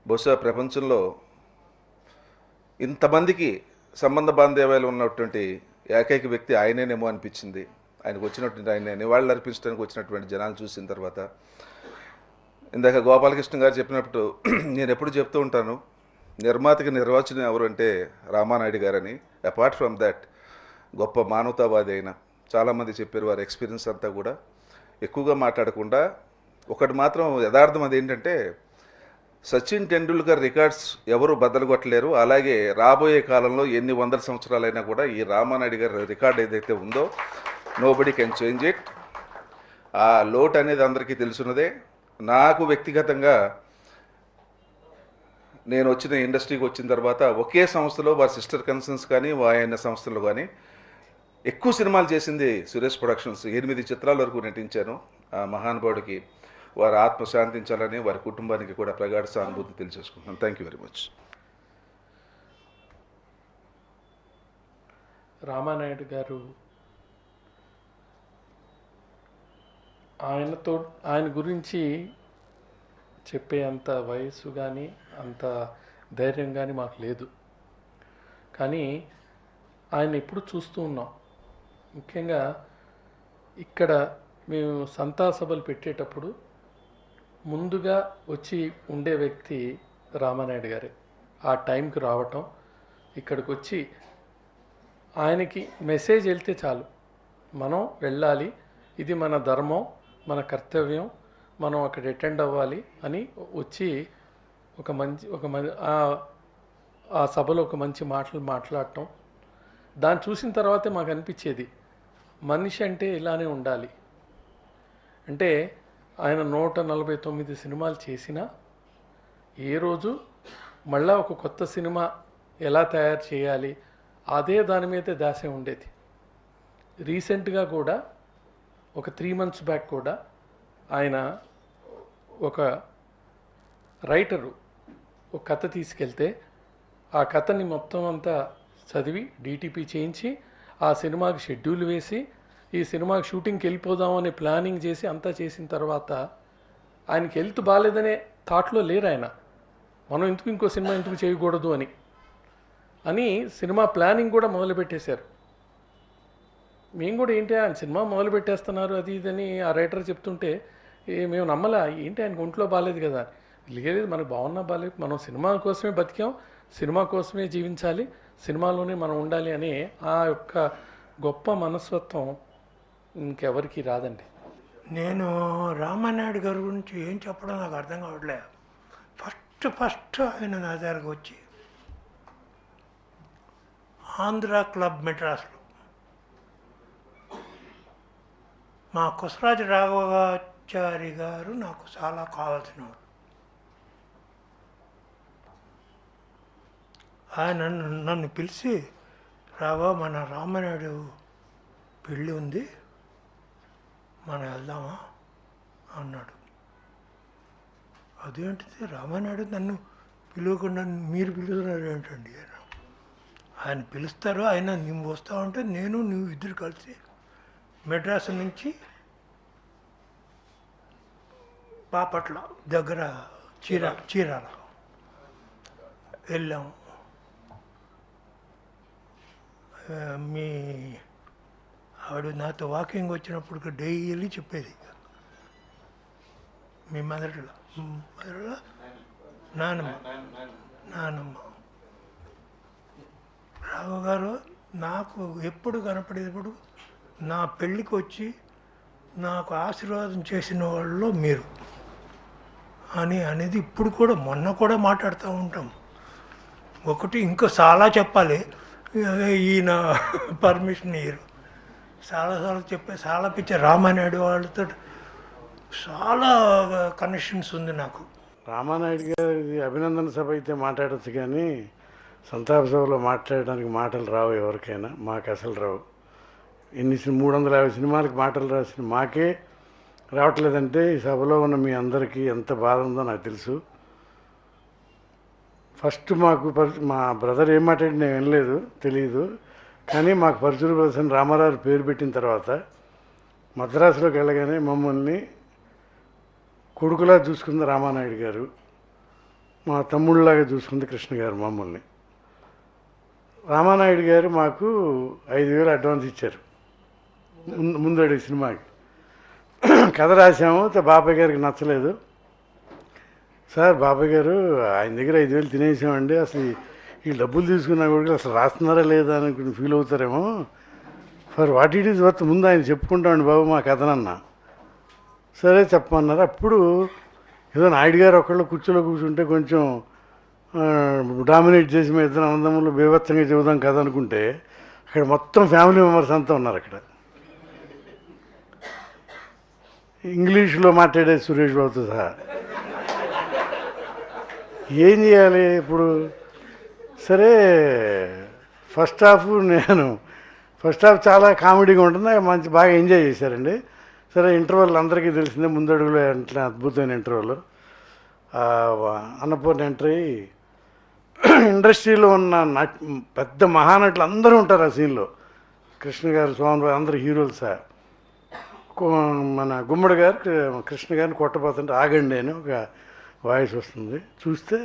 బహుశా ప్రపంచంలో ఇంతమందికి సంబంధ బాంధవ్యాలు ఉన్నటువంటి ఏకైక వ్యక్తి ఆయనేనేమో అనిపించింది. ఆయనకు వచ్చినటువంటి ఆయన నివాళులు అర్పించడానికి వచ్చినటువంటి జనాలు చూసిన తర్వాత. ఇందాక గోపాలకృష్ణ గారు చెప్పినప్పుడు నేను ఎప్పుడు చెప్తూ ఉంటాను, నిర్మాతకి నిర్వచనం ఎవరు అంటే రామానాయుడు గారని. అపార్ట్ ఫ్రమ్ దట్ గొప్ప మానవతావాది అయిన చాలామంది చెప్పారు వారి ఎక్స్పీరియన్స్ అంతా కూడా. ఎక్కువగా మాట్లాడకుండా ఒకటి మాత్రం యథార్థం, అది ఏంటంటే సచిన్ టెండూల్కర్ రికార్డ్స్ ఎవరు బద్దలు కొట్టలేరు. అలాగే రాబోయే కాలంలో ఎన్ని వందల సంవత్సరాలైనా కూడా ఈ రామానాయుడు గారి రికార్డ్ ఏదైతే ఉందో నోబడీ కెన్ చేంజ్ ఇట్. ఆ లోటు అనేది అందరికీ తెలుసున్నదే. నాకు వ్యక్తిగతంగా నేను వచ్చిన ఇండస్ట్రీకి వచ్చిన తర్వాత ఒకే సంస్థలో వారి సిస్టర్ కన్సర్న్స్ కానీ ఆయన సంస్థలు కానీ ఎక్కువ సినిమాలు చేసింది సురేష్ ప్రొడక్షన్స్. 8 చిత్రాల వరకు నటించాను. ఆ మహానుభావుడికి వారి ఆత్మ శాంతించాలని, వారి కుటుంబానికి కూడా ప్రగాఢ సానుభూతి తెలియజేసుకుంటున్నాను. Thank you very much. Ramanaidu గారు ఆయన గురించి చెప్పే అంత వయస్సు కానీ అంత ధైర్యం కానీ మాకు లేదు. కానీ ఆయన ఎప్పుడు చూస్తూ ఉన్నాం. ముఖ్యంగా ఇక్కడ మేము సంతాప సభలు పెట్టేటప్పుడు ముందుగా వచ్చి ఉండే వ్యక్తి రామానాయుడు గారే. ఆ టైంకి రావటం, ఇక్కడికి వచ్చి ఆయనకి మెసేజ్ వెళ్తే చాలు, మనం వెళ్ళాలి, ఇది మన ధర్మం, మన కర్తవ్యం, మనం అక్కడ అటెండ్ అవ్వాలి అని వచ్చి ఆ సభలో ఒక మంచి మాటలు మాట్లాడటం. దాన్ని చూసిన తర్వాతే మాకు అనిపించేది మనిషి అంటే ఇలానే ఉండాలి. అంటే ఆయన 149 సినిమాలు చేసినా ఏ రోజు మళ్ళా ఒక కొత్త సినిమా ఎలా తయారు చేయాలి అదే దాని మీదే దాసే ఉండేది. రీసెంట్గా కూడా ఒక 3 months బ్యాక్ కూడా ఆయన ఒక రైటరు ఒక కథ తీసుకెళ్తే ఆ కథని మొత్తం అంతా చదివి డిటిపి చేయించి ఆ సినిమాకి షెడ్యూల్ వేసి ఈ సినిమాకి షూటింగ్కి వెళ్ళిపోదామని ప్లానింగ్ చేసి అంతా చేసిన తర్వాత ఆయనకి హెల్త్ బాగాలేదనే థాట్లో లేరు ఆయన. మనం ఇంకో సినిమా ఎందుకు చేయకూడదు అని సినిమా ప్లానింగ్ కూడా మొదలుపెట్టేశారు. మేము కూడా ఏంటి ఆయన సినిమా మొదలు పెట్టేస్తున్నారు అది ఇదని ఆ రైటర్ చెప్తుంటే మేము నమ్మలా. ఏంటి ఆయనకు ఒంట్లో బాగాలేదు కదా. లేదు, మనకు బాగున్నా బాగాలేదు, మనం సినిమా కోసమే బతికాం, సినిమా కోసమే జీవించాలి, సినిమాలోనే మనం ఉండాలి అనే ఆ యొక్క గొప్ప మనస్తత్వం ఇంకెవరికి రాదండి. నేను రామానాయుడు గారి గురించి ఏం చెప్పడం నాకు అర్థం కావట్లే. ఫస్ట్ ఆయన నా దగ్గరకు వచ్చి ఆంధ్ర క్లబ్ మెడ్రాస్లో మా కొసరాజు రాఘవాచారి గారు నాకు చాలా కావాల్సిన వాడు. ఆయన నన్ను పిలిచి, రావా మన రామానాయుడు పెళ్ళి ఉంది, మనం వెళ్దామా అన్నాడు. అదేంటిది రామానాయుడు నన్ను పిలవకుండా మీరు పిలుస్తున్నారు ఏంటండి? ఆయన పిలుస్తారు, ఆయన నువ్వు వస్తావంటే నేను నువ్వు ఇద్దరు కలిసి మెడ్రాస్ నుంచి బాపట్ల దగ్గర చీరాల వెళ్ళాము. మీ ఆవిడ నాతో వాకింగ్ వచ్చినప్పుడు డైలీ చెప్పేది, మీ మదర్లో నానమ్మ రావు గారు నాకు ఎప్పుడు కనపడేటప్పుడు నా పెళ్ళికి వచ్చి నాకు ఆశీర్వాదం చేసిన వాళ్ళలో మీరు అనేది ఇప్పుడు కూడా మొన్న కూడా మాట్లాడుతూ ఉంటాం. ఒకటి ఇంకా చాలా చెప్పాలి, ఈయన పర్మిషన్ ఇయ్యరు. చాలాసార్లు చాలా పిచ్చే రామానాయుడు వాళ్ళతో చాలా కనెక్షన్స్ ఉంది నాకు. రామానాయుడు గారి అభినందన సభ అయితే మాట్లాడచ్చు, కానీ సంతాప సభలో మాట్లాడడానికి మాటలు రావు ఎవరికైనా. మాకు అసలు రావు. 350 సినిమాలకు మాటలు రాసిన మాకే రావట్లేదంటే ఈ సభలో ఉన్న మీ అందరికీ ఎంత బాధ ఉందో నాకు తెలుసు. ఫస్ట్ మా బ్రదర్ ఏం మాట్లాడి నేను వినలేదు, తెలియదు. కానీ మాకు పరుచూరు ప్రదర్శన రామారావు పేరు పెట్టిన తర్వాత మద్రాసులోకి వెళ్ళగానే మమ్మల్ని కొడుకులా చూసుకుంది రామానాయుడు గారు. మా తమ్ముళ్ళలాగా చూసుకుంది కృష్ణ గారు మమ్మల్ని. రామానాయుడు గారు మాకు 5,000 అడ్వాన్స్ ఇచ్చారు ముందడి సినిమాకి. కథ రాసాము, బాబాయ్ గారికి నచ్చలేదు. సార్ బాబాయ్ గారు ఆయన దగ్గర 5,000 తినేసామండి, అసలు ఈ డబ్బులు తీసుకున్నా కూడా అసలు రాస్తున్నారా లేదా అని ఫీల్ అవుతారేమో, for what it is worth ముందు ఆయన చెప్పుకుంటామండి బాబు మా కథనన్నా. సరే చెప్పమన్నారు. అప్పుడు ఏదో నాయుడు గారు ఒకళ్ళు కుర్చీలో కూర్చుంటే కొంచెం డామినేట్ చేసి మేము ఇద్దరు అన్నదమ్ములు బీభత్సంగా చెబుదాం కదా అనుకుంటే అక్కడ మొత్తం ఫ్యామిలీ మెంబర్స్ అంతా ఉన్నారు. అక్కడ ఇంగ్లీష్లో మాట్లాడే సురేష్ బాబుతో సహా. ఏం చేయాలి ఇప్పుడు? సరే ఫస్ట్ హాఫ్ చాలా కామెడీగా ఉంటుంది, మంచి బాగా ఎంజాయ్ చేశారండి. సరే ఇంటర్వెల్ అందరికీ తెలిసిందే, ముందడుగులో అట్లా అద్భుతమైన ఇంటర్వెల్. అన్నపూర్ణ ఎంట్రీ, ఇండస్ట్రీలో ఉన్న పెద్ద మహానటులు అందరూ ఉంటారు ఆ సీన్లో. కృష్ణ గారు, సోమన్ బాబు అందరు హీరోలు సార్. మన గుమ్మడి గారు కృష్ణ గారిని కొట్టబోతుంటే ఆగండి అని ఒక వాయిస్ వస్తుంది. చూస్తే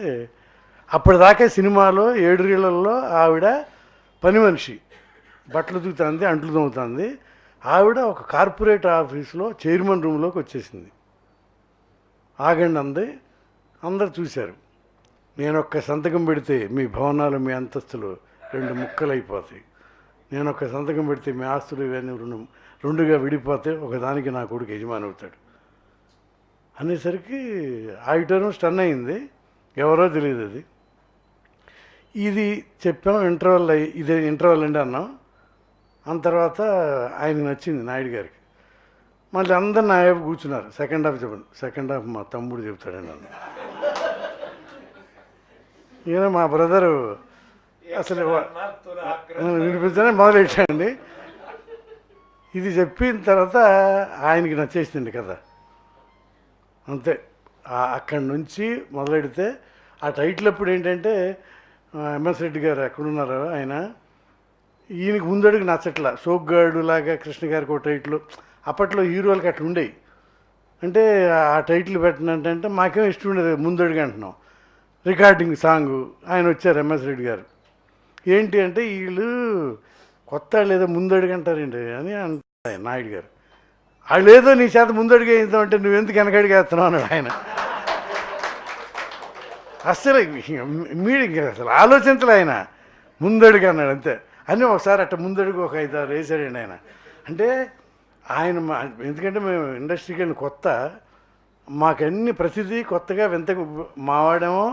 అప్పటిదాకా సినిమాలో 7 రీళ్లలో ఆవిడ పని మనిషి, బట్టలు ఉతుకుతుంది, అంట్లు తోముతుంది. ఆవిడ ఒక కార్పొరేట్ ఆఫీస్లో చైర్మన్ రూమ్లోకి వచ్చేసింది. ఆగండి అంది, అందరు చూశారు. నేను ఒక్క సంతకం పెడితే మీ భవనాలు మీ అంతస్తులు 2 ముక్కలైపోతాయి, నేను ఒక్క సంతకం పెడితే మీ ఆస్తులు ఇవన్నీ రెండుగా విడిపోతే ఒకదానికి నా కొడుకు యజమాని అవుతాడు అనేసరికి ఆడిటోరియం స్టన్ అయింది. ఎవరో తెలియదు అది. ఇది చెప్పాం, ఇంటర్వెల్ ఇదే ఇంటర్వెల్ అండి అన్నాం. అన్న తర్వాత ఆయనకు నచ్చింది నాయుడు గారికి. మళ్ళీ అందరు నా వైపు కూర్చున్నారు. సెకండ్ హాఫ్ చెప్పండి. సెకండ్ హాఫ్ మా తమ్ముడు చెప్తాడండి అన్న. ఈయన మా బ్రదరు అసలు వినిపించనే మొదలెట్టాడండి. ఇది చెప్పిన తర్వాత ఆయనకి నచ్చేసింది కదా, అంతే. అక్కడి నుంచి మొదలెడితే ఆ టైటిల్ అప్పుడు ఏంటంటే ఎంఎస్ రెడ్డి గారు ఎక్కడున్నారో ఆయన, ఈయనకి ముందడుగు నచ్చట్లా. సోగ్గాడు లాగా కృష్ణ గారికి ఒక టైటిల్, అప్పట్లో హీరోలకి అట్లా ఉండేవి. అంటే ఆ టైటిల్ పెట్టినంటే మాకేం ఇష్టం ఉండేది. ముందడుగు అంటున్నాం, రికార్డింగ్ సాంగు. ఆయన వచ్చారు ఎంఎస్ రెడ్డి గారు. ఏంటి అంటే వీళ్ళు కొత్త వాళ్ళు ఏదో ముందడుగు అంటారండి అని అంటారు నాయుడు గారు. వాళ్ళు ఏదో నీ చేత ముందడుగు వేయిద్దామంటే నువ్వెందుకు వెనకడిగా వేస్తున్నావు అన్నాడు ఆయన. అస్సలు అసలు ఆలోచించలే ఆయన, ముందడుగు అన్నాడు అంతే. అని ఒకసారి అట్ట ముందడుగు ఒక 5-6 వేసాడండి ఆయన. అంటే ఆయన ఎందుకంటే మేము ఇండస్ట్రీకి వెళ్ళిన కొత్త, మాకన్నీ ప్రతిదీ కొత్తగా వింతగా. మావాడేమో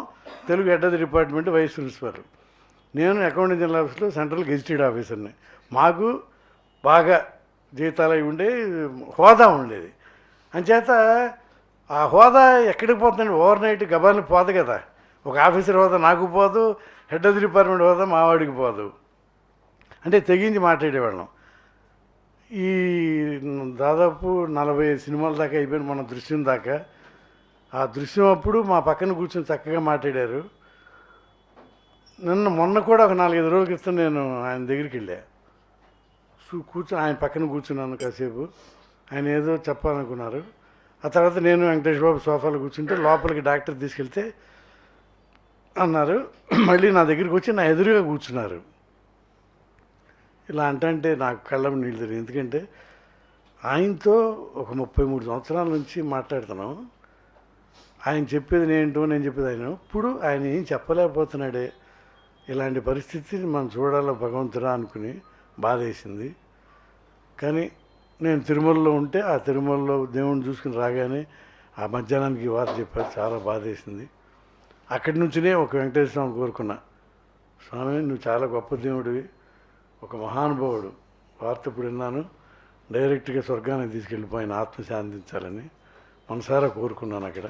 Telugu head of the department vice principal, నేను అకౌంటింగ్ జనరల్ ఆఫీస్లో సెంట్రల్ గెజిటెడ్ ఆఫీసర్ని. మాకు బాగా జీతాలు అవి ఉండే, హోదా ఉండేది. అంచేత ఆ హోదా ఎక్కడికి పోతుందండి? ఓవర్ నైట్ గబాల్ని పోదు కదా. ఒక ఆఫీసర్ హోదా నాకు పోదు, హెడ్ ఆఫ్ ది డిపార్ట్మెంట్ హోదా మావాడికి పోదు. అంటే తెగించి మాట్లాడేవాళ్ళం. ఈ దాదాపు 45 సినిమాల దాకా అయిపోయింది మన దృశ్యం దాకా. ఆ దృశ్యం అప్పుడు మా పక్కన కూర్చొని చక్కగా మాట్లాడారు. మొన్న కూడా ఒక 4-5 రోజుల క్రితం నేను ఆయన దగ్గరికి వెళ్ళా. కూర్చొని ఆయన పక్కన కూర్చున్నాను కాసేపు. ఆయన ఏదో చెప్పాలనుకున్నారు. ఆ తర్వాత నేను వెంకటేష్ బాబు సోఫాలో కూర్చుంటే లోపలికి డాక్టర్ తీసుకెళ్తే అన్నారు. మళ్ళీ నా దగ్గరికి వచ్చి నా ఎదురుగా కూర్చున్నారు. ఇలా అంటే నాకు కళ్ళ నీళ్ళు తిరిగి. ఎందుకంటే ఆయనతో ఒక 33 సంవత్సరాల నుంచి మాట్లాడుతున్నాం. ఆయన చెప్పేది నేంటో, నేను చెప్పేది ఆయన. ఇప్పుడు ఆయన ఏం చెప్పలేకపోతున్నాడే, ఇలాంటి పరిస్థితిని మనం చూడాలో భగవంతుడా అనుకుని బాధ వేసింది. కానీ నేను తిరుమలలో ఉంటే ఆ తిరుమలలో దేవుణ్ణి చూసుకుని రాగానే ఆ మధ్యాహ్నానికి వార్త చెప్పారు, చాలా బాధ వేసింది. అక్కడి నుంచినే ఒక వెంకటేశ్వర స్వామి కోరుకున్నా, స్వామి నువ్వు చాలా గొప్ప దేవుడివి, ఒక మహానుభావుడు, వార్త ఇప్పుడు విన్నాను, డైరెక్ట్గా స్వర్గానికి తీసుకెళ్ళిపోయిన ఆత్మ శాంతించాలని మనసారా కోరుకున్నాను అక్కడ.